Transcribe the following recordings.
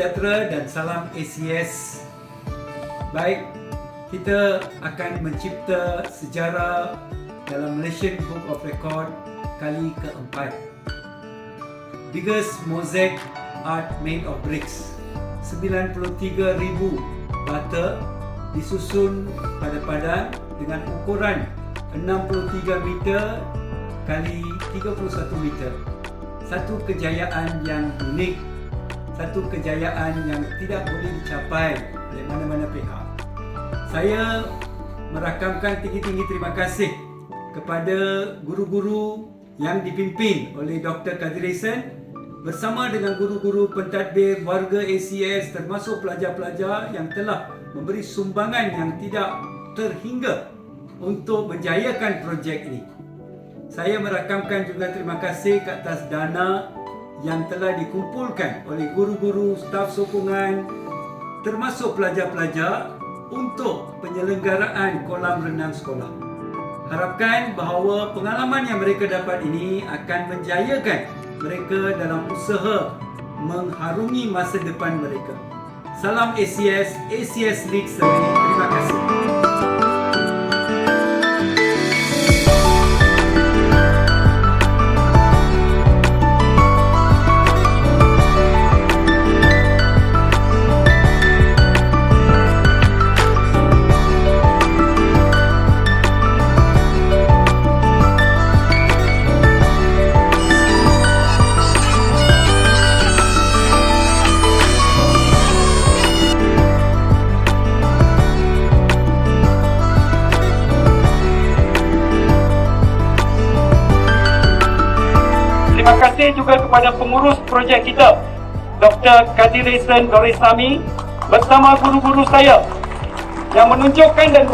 sejahtera dan salam ACS. Baik, kita akan mencipta sejarah dalam Malaysian Book of Record kali keempat. Biggest mosaic art made of bricks. 93,000 bata disusun pada padang dengan ukuran 63 meter kali 31 meter. Satu kejayaan yang unik, satu kejayaan yang tidak boleh dicapai oleh mana-mana pihak. Saya merakamkan tinggi-tinggi terima kasih kepada guru-guru yang dipimpin oleh Dr. Kadiresen bersama dengan guru-guru pentadbir warga ACS termasuk pelajar-pelajar yang telah memberi sumbangan yang tidak terhingga untuk menjayakan projek ini. Saya merakamkan juga terima kasih ke atas dana yang telah dikumpulkan oleh guru-guru, staf sokongan termasuk pelajar-pelajar untuk penyelenggaraan kolam renang sekolah. Harapkan bahawa pengalaman yang mereka dapat ini akan menjayakan mereka dalam usaha mengharungi masa depan mereka. Salam ACS, ACS League Serani. Terima kasih. Terima kasih juga kepada pengurus projek kita, Dr. Kadiresen Doresami bersama guru-guru saya yang menunjukkan dan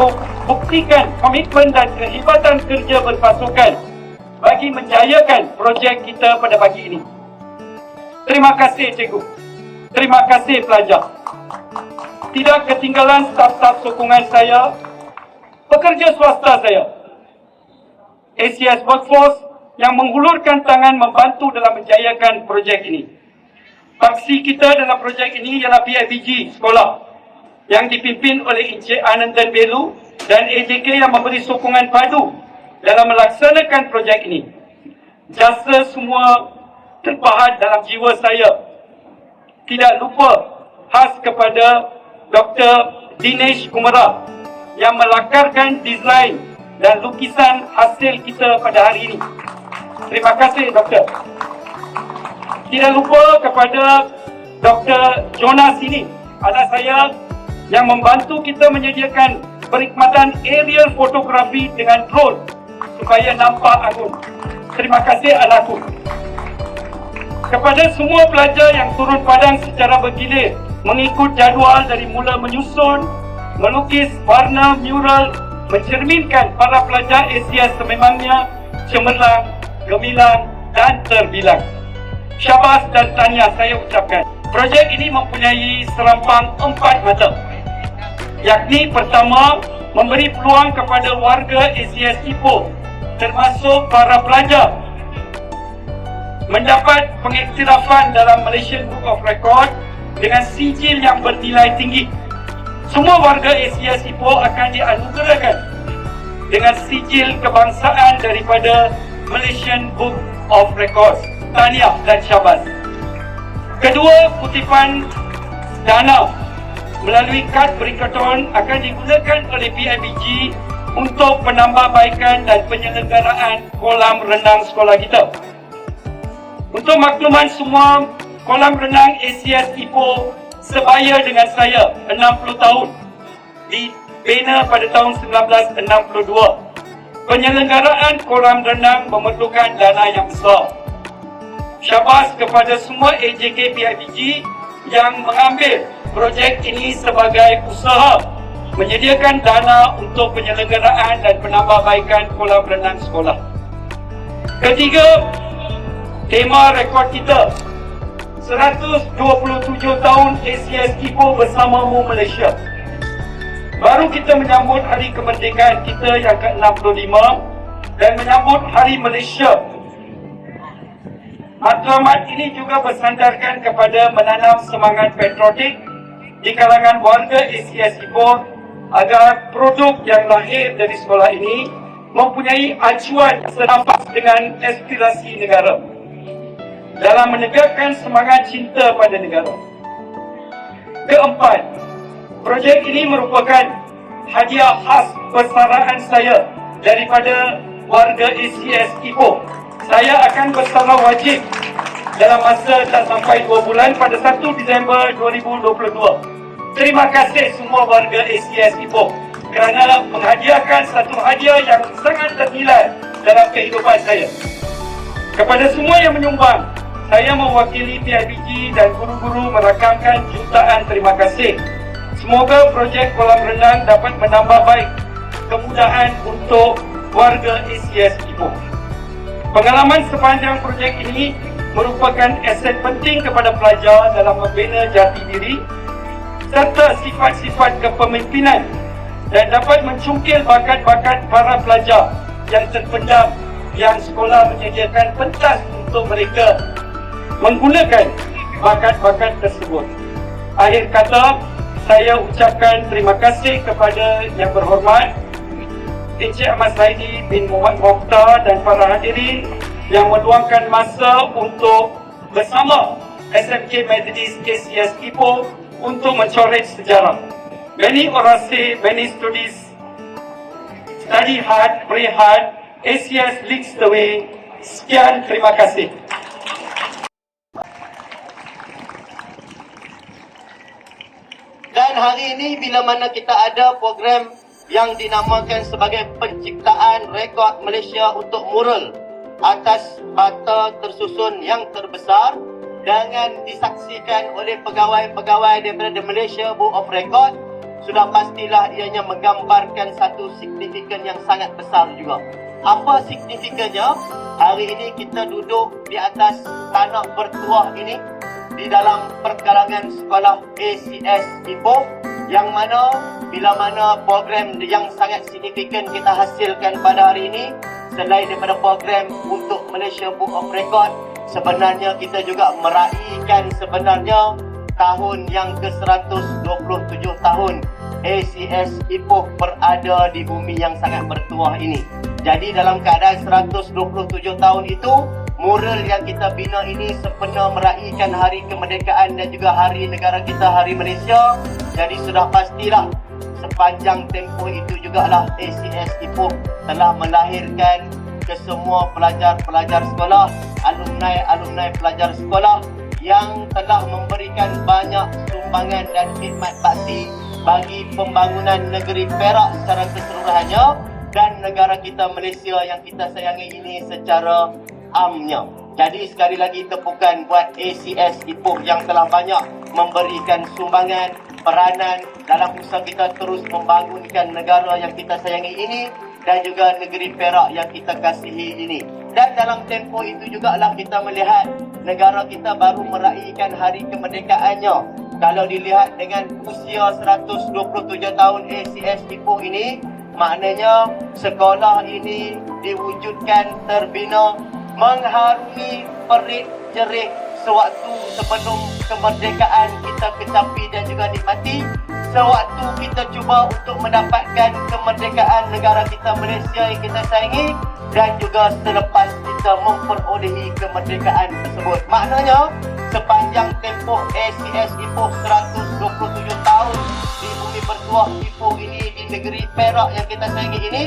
buktikan komitmen dan kehebatan kerja berpasukan bagi menjayakan projek kita pada pagi ini. Terima kasih cikgu. Terima kasih pelajar. Tidak ketinggalan staf-staf sokongan saya, pekerja swasta saya, ACS Workforce yang menghulurkan tangan membantu dalam menjayakan projek ini. Paksi kita dalam projek ini ialah PIBG sekolah yang dipimpin oleh Encik Anandan Belu dan AJK yang memberi sokongan padu dalam melaksanakan projek ini. Jasa semua terpahat dalam jiwa saya. Tidak lupa khas kepada Dr. Dinesh Kumara yang melakarkan desain dan lukisan hasil kita pada hari ini. Terima kasih Doktor. Tidak lupa kepada Dr. Jonas ini, anak saya yang membantu kita menyediakan perkhidmatan aerial fotografi dengan drone supaya nampak agung. Terima kasih anakku. Kepada semua pelajar yang turun padang secara bergilir mengikut jadual dari mula menyusun, melukis, warna, mural, mencerminkan para pelajar ACS sememangnya cemerlang, gemilang dan terbilang. Syabas dan tahniah saya ucapkan. Projek ini mempunyai serampang 4 mata, yakni pertama, memberi peluang kepada warga ACS Ipoh termasuk para pelajar mendapat pengiktirafan dalam Malaysian Book of Record dengan sijil yang bernilai tinggi. Semua warga ACS Ipoh akan dianugerahkan dengan sijil kebangsaan daripada Malaysian Book of Records. Tahniah dan syabas. Kedua, kutipan dana melalui kad berikaton akan digunakan oleh PIBG untuk penambahbaikan dan penyelenggaraan kolam renang sekolah kita. Untuk makluman semua, kolam renang ACS Ipoh sebaya dengan saya 60 tahun. Dibina pada tahun 1962. Penyelenggaraan kolam renang memerlukan dana yang besar. Syabas kepada semua AJK PIBG yang mengambil projek ini sebagai usaha menyediakan dana untuk penyelenggaraan dan penambahbaikan kolam renang sekolah. Ketiga, tema rekod kita 127 tahun ACS Ipoh bersamamu Malaysia. Baru kita menyambut hari kemerdekaan kita yang ke-65 dan menyambut Hari Malaysia. Matlamat ini juga bersandarkan kepada menanam semangat patriotik di kalangan warga ACS Ipoh agar produk yang lahir dari sekolah ini mempunyai acuan senampas dengan aspirasi negara dalam menegakkan semangat cinta pada negara. Keempat, projek ini merupakan hadiah khas persaraan saya daripada warga ACS Ipoh. Saya akan bersara wajib dalam masa tak sampai 2 bulan pada 1 Disember 2022. Terima kasih semua warga ACS Ipoh kerana menghadiahkan satu hadiah yang sangat ternilai dalam kehidupan saya. Kepada semua yang menyumbang, saya mewakili PIBG dan guru-guru merakamkan jutaan terima kasih. Semoga projek kolam renang dapat menambah baik kemudahan untuk warga ACS Ipoh. Pengalaman sepanjang projek ini merupakan aset penting kepada pelajar dalam membina jati diri serta sifat-sifat kepemimpinan dan dapat mencungkil bakat-bakat para pelajar yang terpendam yang sekolah menyediakan pentas untuk mereka menggunakan bakat-bakat tersebut. Akhir kata, saya ucapkan terima kasih kepada Yang Berhormat Encik Ahmad Zaidi bin Muhammad Mokhtar dan para hadirin yang meluangkan masa untuk bersama SMK Methodist ACS Ipoh untuk mencoret sejarah. Many orasi, many studies, study hard, pray hard, ACS leads the way. Sekian, terima kasih. Dan hari ini bila mana kita ada program yang dinamakan sebagai penciptaan rekod Malaysia untuk mural atas bata tersusun yang terbesar dengan disaksikan oleh pegawai-pegawai daripada The Malaysia Book of Record, sudah pastilah ianya menggambarkan satu signifikan yang sangat besar juga. Apa signifikannya? Hari ini kita duduk di atas tanah bertuah ini di dalam perkarangan sekolah ACS Ipoh, yang mana bila mana program yang sangat signifikan kita hasilkan pada hari ini, selain daripada program untuk Malaysia Book of Record, sebenarnya kita juga meraihkan sebenarnya tahun yang ke-127 tahun ACS Ipoh berada di bumi yang sangat bertuah ini. Jadi dalam keadaan 127 tahun itu, mural yang kita bina ini sempena meraihkan hari kemerdekaan dan juga hari negara kita, hari Malaysia. Jadi sudah pastilah sepanjang tempoh itu jugalah ACS Ipoh telah melahirkan ke semua pelajar-pelajar sekolah, alumni pelajar sekolah yang telah memberikan banyak sumbangan dan khidmat bakti bagi pembangunan negeri Perak secara keseluruhannya dan negara kita Malaysia yang kita sayangi ini secara amnya. Jadi sekali lagi tepukan buat ACS Ipoh yang telah banyak memberikan sumbangan, peranan dalam usaha kita terus membangunkan negara yang kita sayangi ini dan juga negeri Perak yang kita kasihi ini. Dan dalam tempoh itu jugalah kita melihat negara kita baru meraihkan hari kemerdekaannya. Kalau dilihat dengan usia 127 tahun ACS Ipoh ini, maknanya sekolah ini diwujudkan, terbina, mengharungi perik jerih sewaktu sebelum kemerdekaan kita kecapi dan juga nikmati, sewaktu kita cuba untuk mendapatkan kemerdekaan negara kita Malaysia yang kita sayangi, dan juga selepas kita memperolehi kemerdekaan tersebut. Maknanya sepanjang tempoh ACS Ipoh 127 tahun di bumi bertuah Ipoh ini, di negeri Perak yang kita sayangi ini,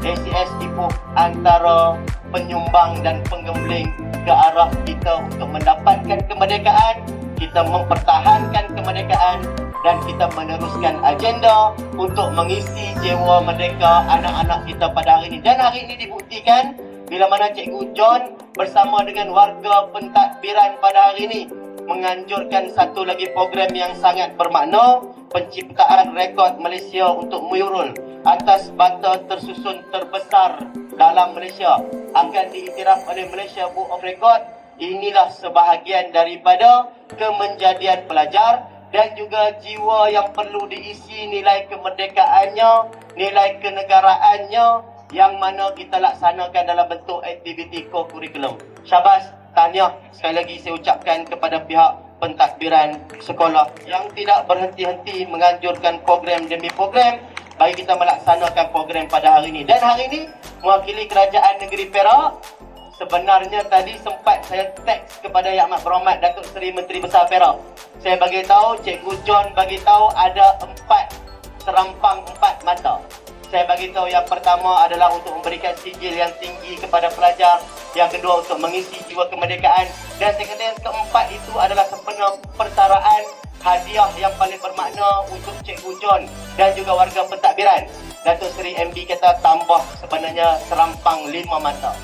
ACS Ipoh antara penyumbang dan penggembling ke arah kita untuk mendapatkan kemerdekaan, kita mempertahankan kemerdekaan dan kita meneruskan agenda untuk mengisi jiwa merdeka anak-anak kita pada hari ini. Dan hari ini dibuktikan bila mana Cikgu John bersama dengan warga pentadbiran pada hari ini menganjurkan satu lagi program yang sangat bermakna, penciptaan rekod Malaysia untuk mural atas bata tersusun terbesar dalam Malaysia akan diiktiraf oleh Malaysia Book of Record. Inilah sebahagian daripada kemenjadian pelajar dan juga jiwa yang perlu diisi nilai kemerdekaannya, nilai kenegaraannya yang mana kita laksanakan dalam bentuk aktiviti co-curriculum. Syabas tahniah sekali lagi saya ucapkan kepada pihak pentadbiran sekolah yang tidak berhenti-henti menganjurkan program demi program bagi kita melaksanakan program pada hari ini. Dan hari ini mewakili Kerajaan Negeri Perak, sebenarnya tadi sempat saya teks kepada Yang Amat Berhormat Datuk Seri Menteri Besar Perak. Saya bagi tahu, Cikgu John bagi tahu ada 4 serampang 4 mata. Saya bagi tahu yang pertama adalah untuk memberikan sijil yang tinggi kepada pelajar, yang kedua untuk mengisi jiwa kemerdekaan, dan yang keempat itu adalah sepenuh persaraan hadiah yang paling bermakna untuk Cikgu John dan juga warga pentadbiran. Datuk Seri MB kata tambah sebenarnya serampang 5 mata.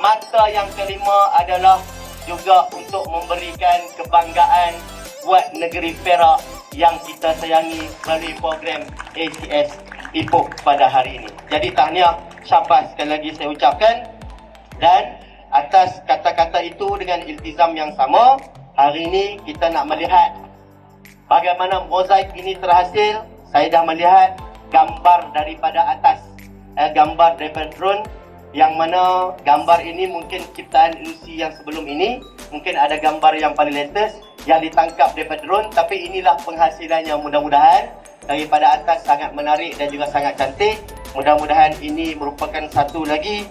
Mata yang kelima adalah juga untuk memberikan kebanggaan buat negeri Perak yang kita sayangi melalui program ACS Ipoh pada hari ini. Jadi tahniah, syabas sekali lagi saya ucapkan. Dan atas kata-kata itu dengan iltizam yang sama, hari ini kita nak melihat bagaimana mozaik ini terhasil. Saya dah melihat gambar daripada atas, gambar daripada drone, yang mana gambar ini mungkin ciptaan Lucy yang sebelum ini. Mungkin ada gambar yang paling latest yang ditangkap daripada drone, tapi inilah penghasilannya. Mudah-mudahan daripada atas sangat menarik dan juga sangat cantik. Mudah-mudahan ini merupakan satu lagi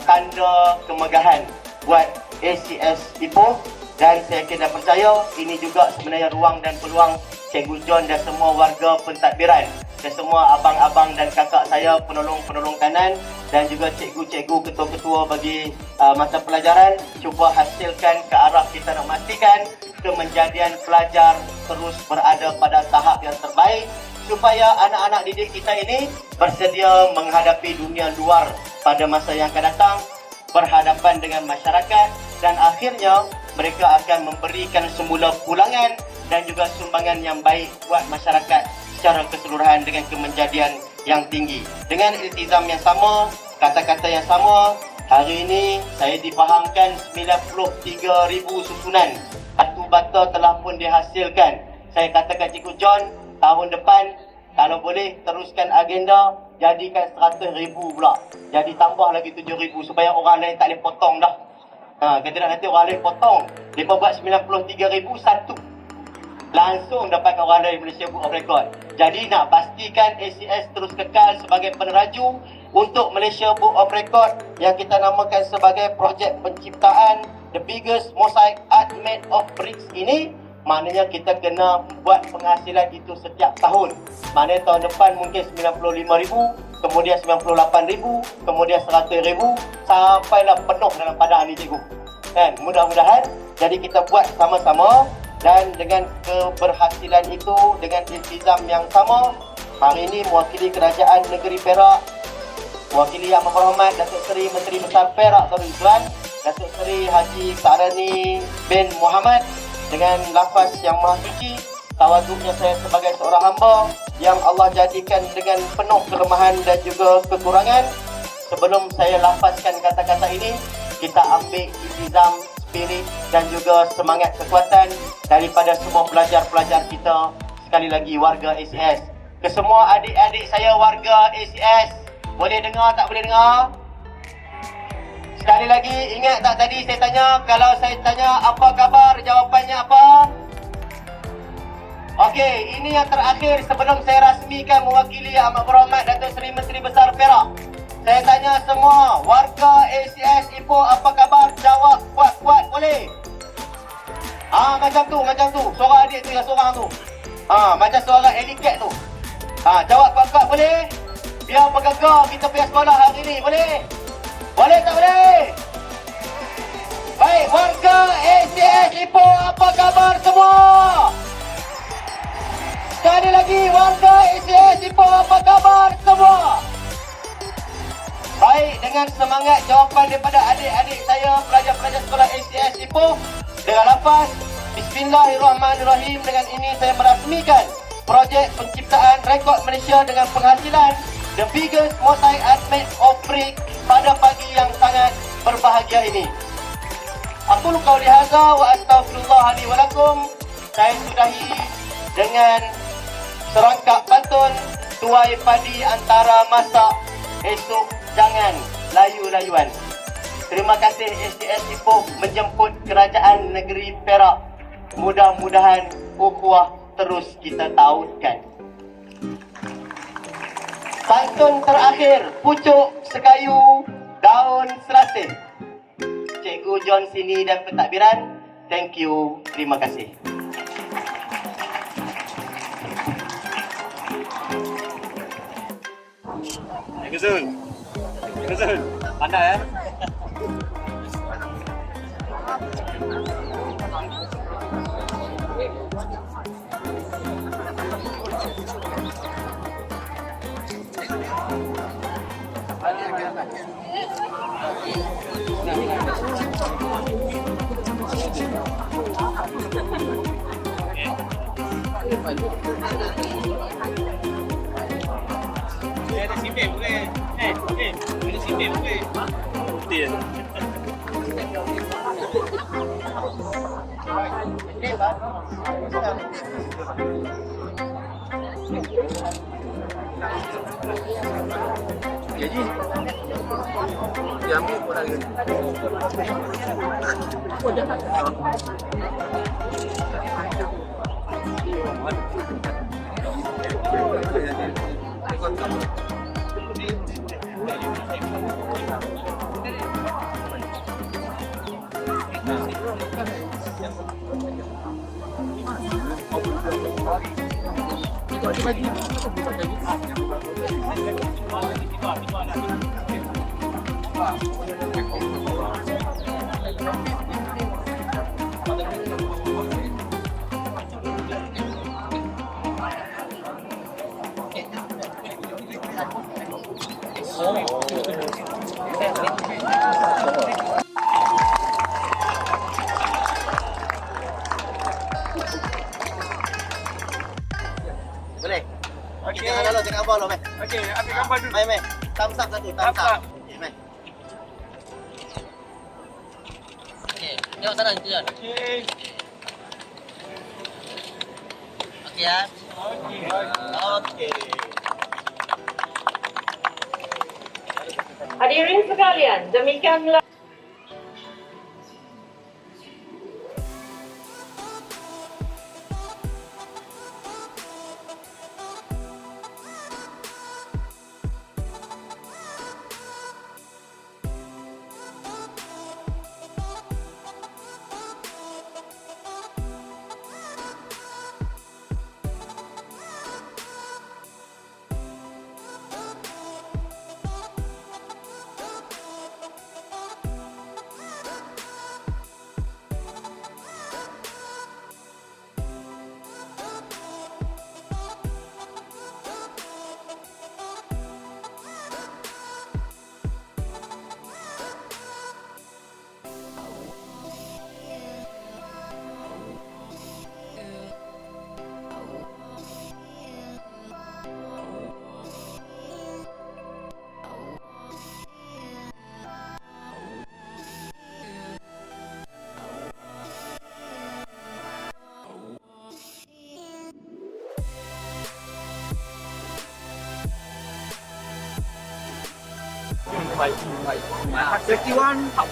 tanda kemegahan buat ACS Ipoh, dan saya kira percaya ini juga sebenarnya ruang dan peluang Cikgu John dan semua warga pentadbiran dan semua abang-abang dan kakak saya, penolong-penolong kanan dan juga cikgu-cikgu, ketua-ketua bagi mata pelajaran, cuba hasilkan ke arah kita nak memastikan kemenjadian pelajar terus berada pada tahap yang terbaik supaya anak-anak didik kita ini bersedia menghadapi dunia luar pada masa yang akan datang, berhadapan dengan masyarakat, dan akhirnya mereka akan memberikan semula pulangan dan juga sumbangan yang baik buat masyarakat secara keseluruhan dengan kemenjadian yang tinggi. Dengan iltizam yang sama, kata-kata yang sama, hari ini saya difahamkan 93,000 susunan batu bata telah pun dihasilkan. Saya katakan Cikgu John, tahun depan kalau boleh teruskan agenda, jadikan 100,000 pula. Jadi tambah lagi 7,000 supaya orang lain tak boleh potong dah. Kata nanti orang lain potong. Mereka buat 93,000 satu. Langsung dapat orang lain Malaysia Book of Record. Jadi nak pastikan ACS terus kekal sebagai peneraju untuk Malaysia Book of Record yang kita namakan sebagai projek penciptaan the biggest mosaic art made of bricks ini. Maknanya kita kena buat penghasilan itu setiap tahun. Maknanya tahun depan mungkin 95,000, kemudian 98,000, kemudian 100,000, sampailah penuh dalam padang ni cikgu. Kan? Mudah-mudahan jadi kita buat sama-sama, dan dengan keberhasilan itu, dengan iltizam yang sama, hari ini mewakili Kerajaan Negeri Perak, mewakili Yang Berhormat Datuk Seri Menteri Besar Perak Darul Islam, Datuk Seri Haji Sa'rani bin Muhammad, dengan lafaz yang maha suci, tawaduknya saya sebagai seorang hamba yang Allah jadikan dengan penuh kelemahan dan juga kekurangan. Sebelum saya lafazkan kata-kata ini, kita ambil iltizam, spirit dan juga semangat kekuatan daripada semua pelajar-pelajar kita, sekali lagi warga ACS. Ke semua adik-adik saya warga ACS, boleh dengar tak boleh dengar? Sekali lagi, ingat tak tadi saya tanya, kalau saya tanya apa khabar, jawapannya apa? Okey, ini yang terakhir sebelum saya rasmikan mewakili Yang Amat Berhormat Datuk Seri Menteri Besar Perak. Saya tanya semua, warga ACS Ipoh apa khabar? Jawab kuat-kuat boleh? Macam tu. Suara adik tu yang seorang tu. Macam suara helikat tu. Jawab kuat-kuat boleh? Biar bergegar kita punya sekolah hari ni, boleh? Boleh tak boleh? Baik, warga ACS Ipoh apa khabar semua? Sekali lagi, warga ACS Ipoh apa khabar semua? Baik, dengan semangat jawapan daripada adik-adik saya, pelajar-pelajar sekolah ACS Ipoh, dengan lafaz Bismillahirrahmanirrahim, dengan ini saya merasmikan projek penciptaan rekod Malaysia dengan penghasilan the biggest mosaic art made of brick pada pagi yang sangat berbahagia ini. Aku qauli hadza wa astaghfirullah li wa lakum. Saya sudahi dengan serangkap pantun, tuai padi antara masak, esok jangan layu-layuan. Terima kasih STS Ipoh menjemput Kerajaan Negeri Perak. Mudah-mudahan ukhuwah terus kita tautkan. Pantun terakhir, pucuk sekayu daun serasih. Cikgu John Sini dan pentadbiran, thank you, terima kasih. Gezul. Pandai ada simbol boleh. Ada simbol boleh. Betul. Jadi diambil pun lagi. Boleh? Okey. Jangan lalu, jangan abang lo, Mek. Okey, ambil gambar dulu. Mai, Mek. Thumbs up satu, thumbs Thumbs up. up. Okey, Mek. Okey, tengok sana itu John. Okey. Okey ya. Okey. Okey. Hadirin sekalian, demikianlah Baik. 51.15.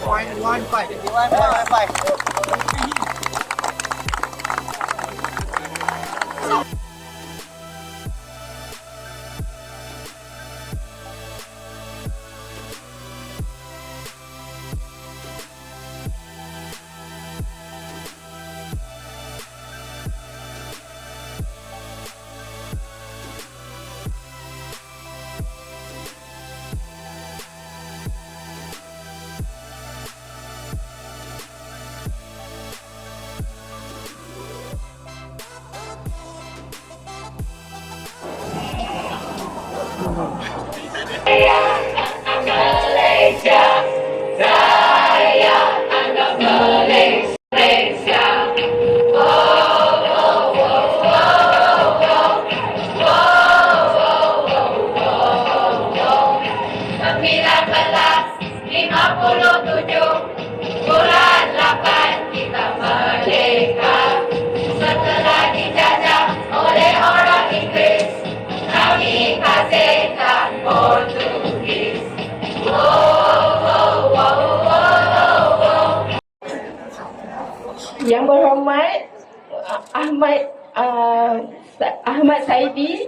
Ahmad Saidi,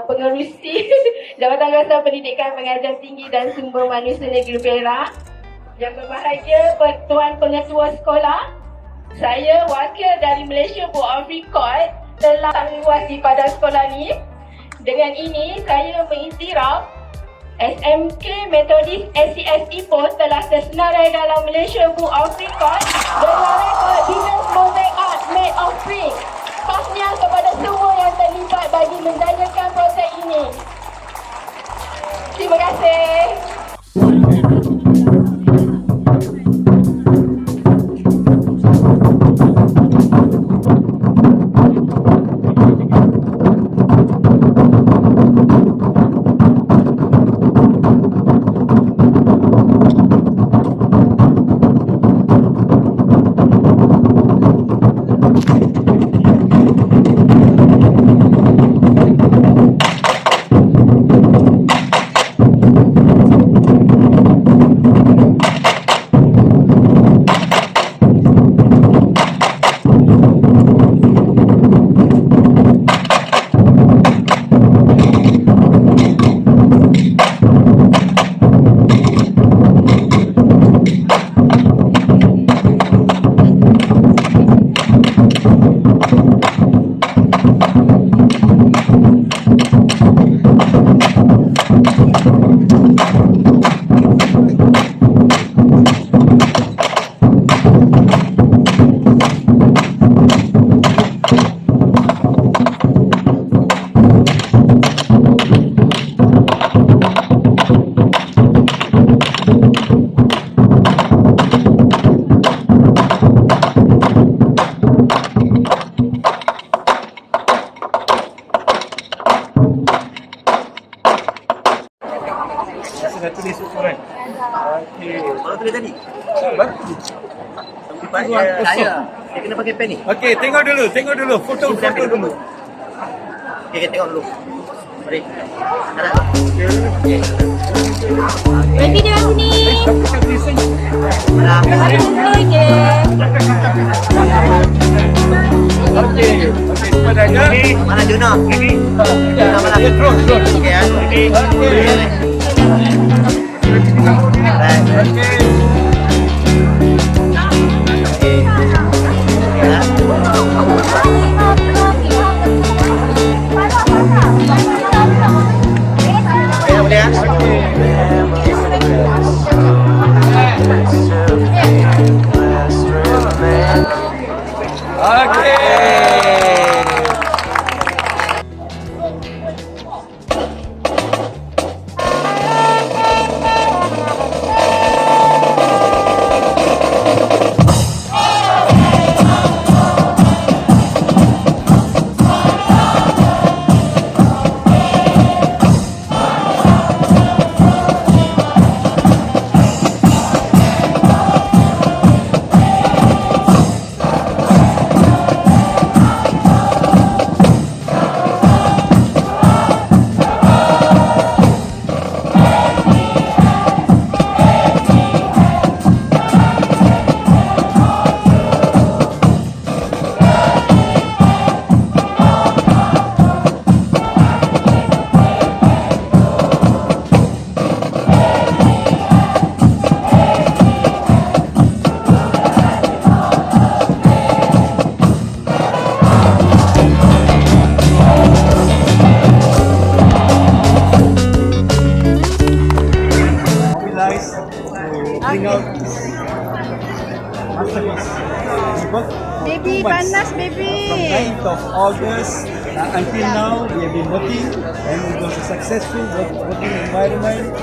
pengerusi Jabatan Kuasa Pendidikan Pengajian Tinggi dan Sumber Manusia Negeri Perak. Yang berbahagia Tuan Pengetua Sekolah, saya wakil dari Malaysia Book of Record telah luas di pada sekolah ni. Dengan ini saya mengiktiraf SMK Methodist SCS Ipoh telah tersenarai dalam Malaysia Book of Record dengan rekod Guinness Mosaic Art Made of Spring. Tahniah kepada semua yang terlibat bagi menjayakan proses ini. Terima kasih. Sudah tulis ukuran. Okey. Baru tulis tadi. Saya. Dia kena pakai pen ni. Okey, tengok dulu. Foto dulu. Okey, tengok dulu. Mari. Ada. Baby dia sini. Okey, pada aja. Mana Juna? Mana? Terus. Okey ya. Okey. Okey. Bring out masterpiece. We worked for Baby, 2 months. panas baby. From 9th of August until now, we have been working and it was a successful working environment.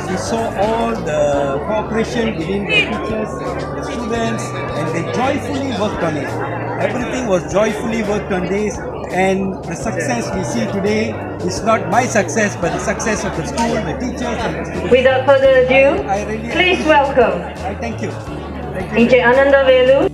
We saw all the cooperation between the teachers, the students, and they joyfully worked on it. Everything was joyfully worked on this, and the success we see today is not my success, but the success of the school, the teachers, and the students. Without further ado, I really please welcome I thank you. Thank you. Encik Ananda Velu.